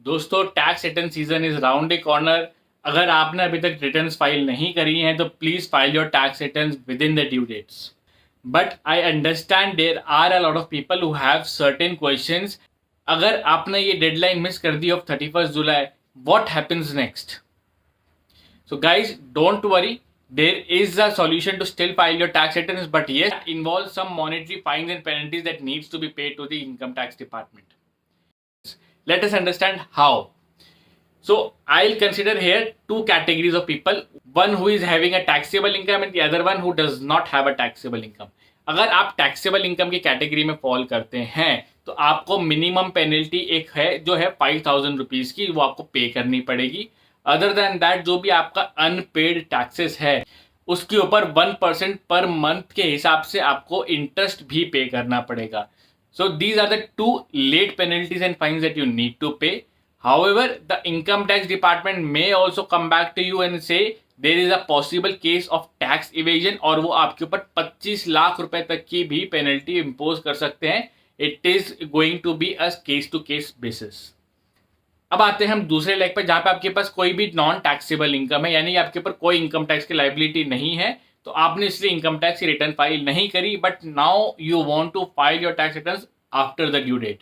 दोस्तों tax return season is round the corner. अगर आपने अभी तक रिटर्न्स फाइल नहीं करी हैं तो please file your tax returns within the due dates. But I understand there are a lot of people who have certain questions. अगर आपने ये डेडलाइन मिस कर दी ऑफ 31 जुलाई, what happens next? So guys, don't worry. There is a solution to still file your tax returns, but yes, it involves some monetary fines and penalties that needs to be paid to the income tax department. Let us understand how. So I'll consider here two categories of people. One who is having a taxable income and the other one who does not have a taxable income. अगर आप taxable income की category में fall करते हैं तो आपको minimum penalty एक है जो है 5,000 रुपीज की, वो आपको पे करनी पड़ेगी। अदर देन दैट जो भी आपका अनपेड टैक्सेस है उसके ऊपर 1% पर मंथ के हिसाब से आपको इंटरेस्ट भी पे करना पड़ेगा। So these are the two late penalties and fines that you need to pay. However, the income tax department may also come back to you and say there is a possible case of tax evasion और वो आपके ऊपर 25 लाख रुपए तक की भी penalty impose कर सकते हैं। It is going to be a case to case basis. अब आते हैं हम दूसरे लेग पर जहां पे आपके पास कोई भी नॉन टैक्सेबल इनकम है, यानी आपके ऊपर कोई इनकम टैक्स की लाइबिलिटी नहीं है, तो आपने इसलिए इनकम टैक्स की रिटर्न फाइल नहीं करी, but now you want to file your tax return after the due date.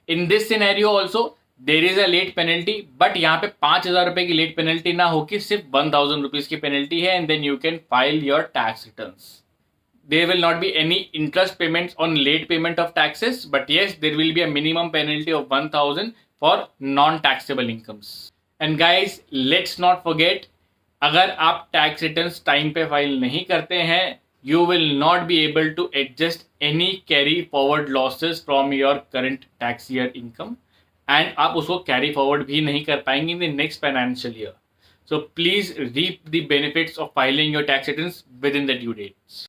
In this scenario also there is a late penalty, but यहाँ पे 5,000 रुपए की लेट पेनल्टी ना होकर सिर्फ 1,000 रुपीज की पेनल्टी है, and then you can file your tax returns. There will not be any interest payments on late payment of taxes, but yes, there will be a minimum penalty of 1,000 for non-taxable incomes. And guys, let's not forget, अगर आप tax returns time पे file नहीं करते हैं, you will not be able to adjust any carry forward losses from your current tax year income, and आप उसको carry forward भी नहीं कर पाएंगे in the next financial year. So please reap the benefits of filing your tax returns within the due dates.